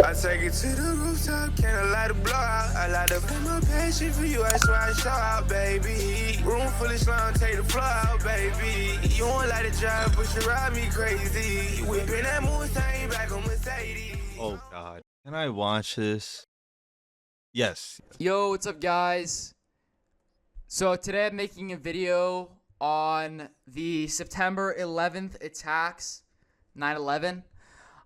I take it to the rooftop, can't allow to blow out. I light up in my passion for you, I swear I show out, baby. Room full of slime, take the floor out, baby. You don't like to drive, but you ride me crazy. Whipping that Mustang back on Mercedes. Oh God, can I watch this? Yes. Yo, what's up, guys? So today I'm making a video on the September 11th attacks, 9/11.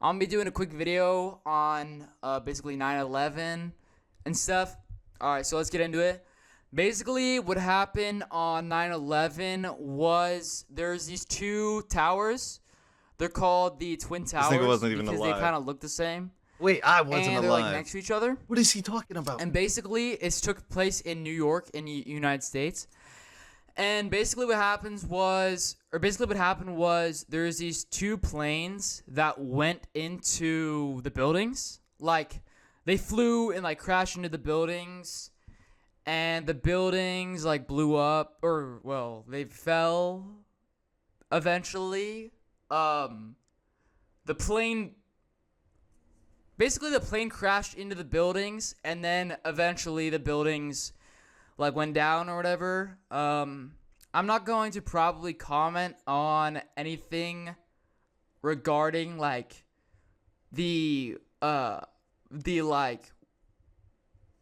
I'm gonna be doing a quick video on basically 9/11 and stuff. Alright, so let's get into it. Basically, what happened on 9/11 was there's these two towers. They're called the Twin Towers nigga wasn't even because alive. they kind of look the same. Wait, I wasn't And they're alive. like next to each other. What is he talking about? And basically, it took place in New York, in the United States. And basically, what happened was there's these two planes that went into the buildings. Like, they flew and like crashed into the buildings, and the buildings like blew up, or well, they fell. Eventually, the plane crashed into the buildings, and then eventually the buildings like went down or whatever. I'm not going to probably comment on anything regarding like I'm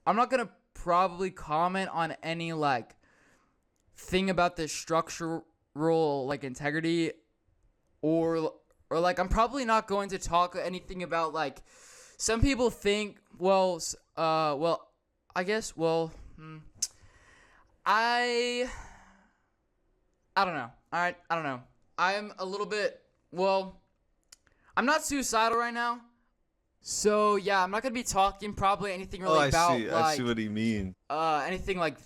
not gonna probably comment on any like thing about the structural like integrity or like I'm probably not going to talk anything about like some people think I don't know. Alright, I don't know. I'm a little bit, I'm not suicidal right now. So, yeah, I'm not going to be talking probably anything really about, I see what he means. anything like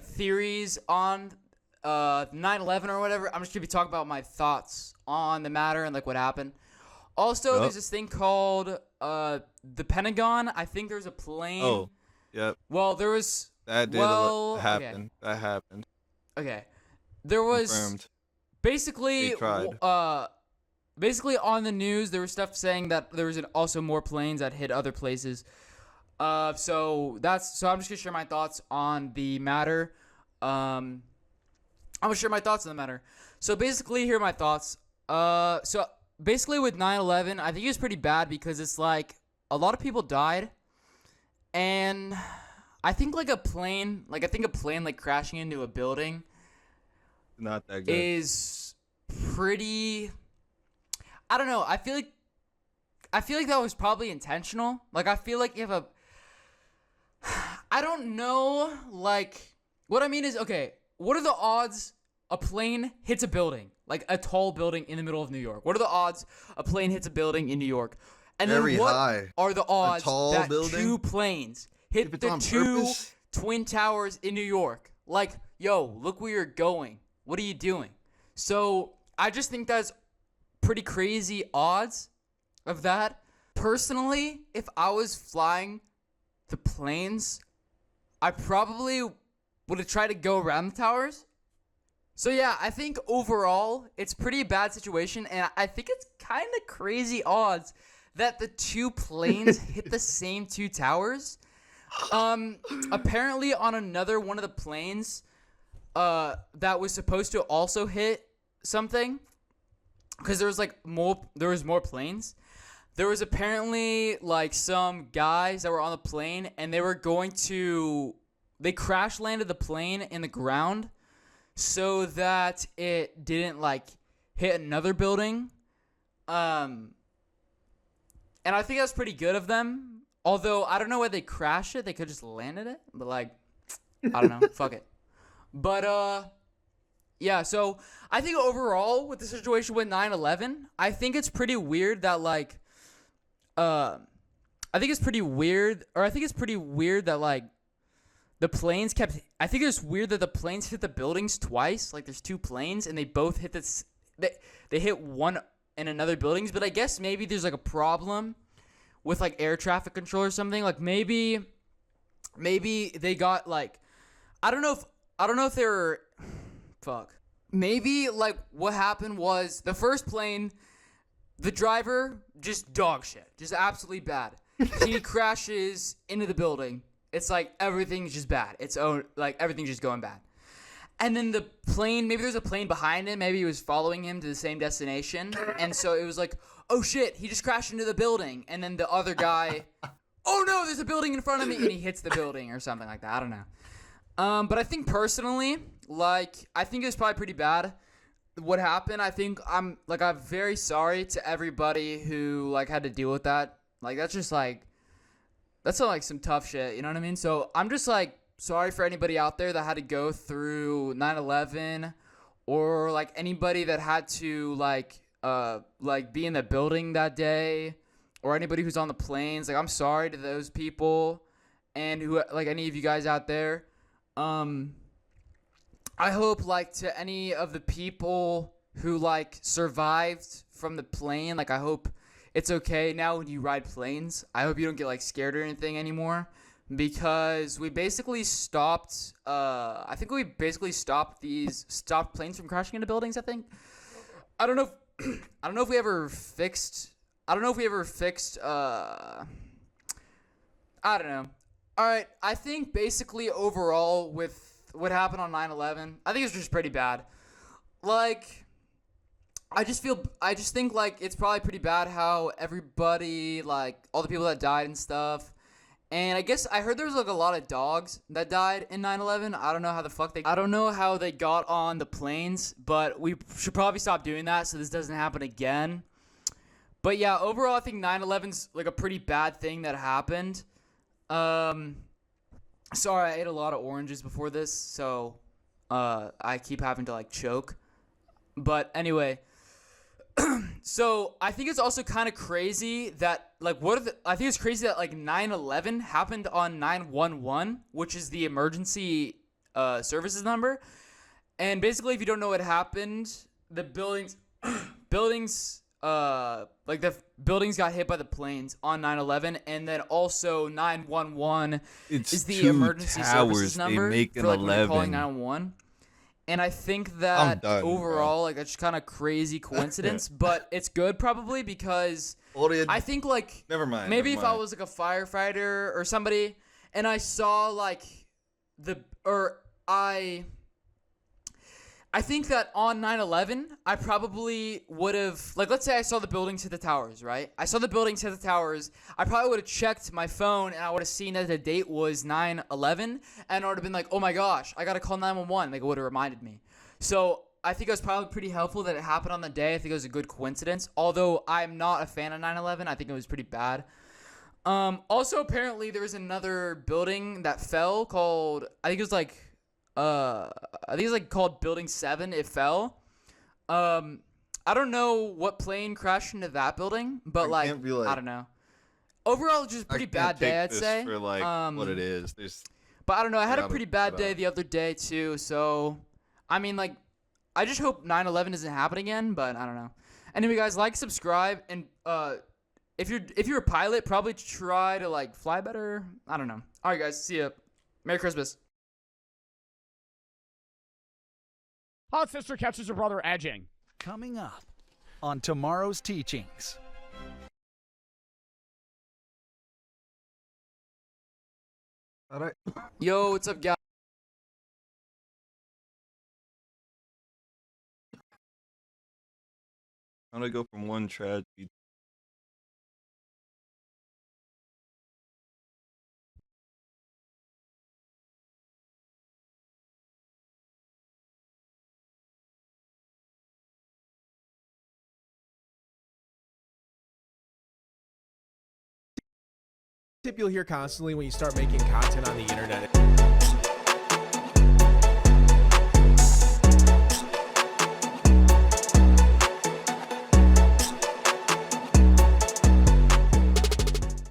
theories on 9/11 or whatever. I'm just going to be talking about my thoughts on the matter and, like, what happened. Also, there's this thing called the Pentagon. I think there's a plane. Oh, yep. Well, there was... That did happen. Okay. That happened. Okay. There was... Confirmed. Basically, They tried. Basically on the news, there was stuff saying that there was also more planes that hit other places. So I'm just gonna share my thoughts on the matter. I'm gonna share my thoughts on the matter. So basically, here are my thoughts. So basically with 9/11, I think it was pretty bad because it's like a lot of people died, and I think a plane crashing into a building Not that good. is pretty. I don't know. I feel like that was probably intentional. Like, I feel like you have I don't know. Like, what I mean is, okay, what are the odds a plane hits a building, like a tall building in the middle of New York? What are the odds a plane hits a building in New York? And Very then what high. are the odds that building? two planes hit If it's the on two purpose? Twin Towers in New York? Like, yo, look where you're going. What are you doing? So I just think that's pretty crazy odds of that. Personally, if I was flying the planes, I probably would have tried to go around the towers. So yeah, I think overall it's pretty bad situation, and I think it's kind of crazy odds that the two planes hit the same two towers. Apparently on another one of the planes that was supposed to also hit something, because there was more planes. There was apparently like some guys that were on the plane, and they crash landed the plane in the ground so that it didn't like hit another building. And I think that's pretty good of them. Although I don't know where they crashed it. They could just landed it, but like, I don't know. Fuck it. But yeah, so I think overall with the situation with 9/11, I think it's pretty weird that like I think it's pretty weird that like the planes kept I think it's weird that the planes hit the buildings twice. Like, there's two planes and they both hit they hit one in another buildings, but I guess maybe there's like a problem with like air traffic control or something. Like maybe they got like I don't know if they were maybe like what happened was the first plane, the driver just dog shit, just absolutely bad. he crashes into the building. It's like everything's just bad. Everything's just going bad. And then the plane, maybe there's a plane behind him. Maybe he was following him to the same destination. And so it was like, oh shit, he just crashed into the building. And then the other guy, oh no, there's a building in front of me. And he hits the building or something like that. I don't know. But I think personally, I think it was probably pretty bad what happened. I think I'm very sorry to everybody who, had to deal with that. That's just, that's some tough shit. You know what I mean? So I'm just, sorry for anybody out there that had to go through 9/11 or anybody that had to be in the building that day or anybody who's on the planes. I'm sorry to those people and who any of you guys out there. I hope to any of the people who survived from the plane, I hope it's okay now when you ride planes. I hope you don't get scared or anything anymore. Because we basically stopped. I think we basically stopped planes from crashing into buildings. I think. I don't know. I don't know if we ever fixed. I don't know. All right. I think basically overall with what happened on 9/11, I think it's just pretty bad. I just think it's probably pretty bad how everybody all the people that died and stuff. And I guess I heard there was a lot of dogs that died in 9/11. I don't know how they got on the planes, but we should probably stop doing that so this doesn't happen again. But yeah, overall I think 9/11's a pretty bad thing that happened. Sorry, I ate a lot of oranges before this, so I keep having to choke. But anyway, so I think it's also kind of crazy that I think it's crazy that 9/11 happened on 911, which is the emergency services number. And basically, if you don't know what happened, the buildings the buildings got hit by the planes on 9/11, and then also 911 is the emergency services number for when you're calling 911. And I think that overall, that's just kind of crazy coincidence, but it's good probably because I think never mind. Maybe if I was a firefighter or somebody and I saw I think that on 9/11, I probably would have, let's say I saw the buildings hit the towers, right? I saw the buildings hit the towers. I probably would have checked my phone, and I would have seen that the date was 9/11, and I would have been like, oh my gosh, I got to call 911. It would have reminded me. So I think it was probably pretty helpful that it happened on the day. I think it was a good coincidence. Although I'm not a fan of 9/11. I think it was pretty bad. Also, apparently, there was another building that fell called, I think it was called Building 7. It fell. I don't know what plane crashed into that building, but I don't know. Overall, just a pretty bad day, I'd say. For what it is. But I don't know. I had a pretty bad day the other day too. So, I mean, I just hope 9/11 doesn't happen again. But I don't know. Anyway, guys, subscribe, and if you're a pilot, probably try to fly better. I don't know. All right, guys. See ya. Merry Christmas. Hot sister catches her brother edging. Coming up on tomorrow's teachings. All right. Yo, what's up, guys? I'm gonna go from one tragedy. Tip you'll hear constantly when you start making content on the internet.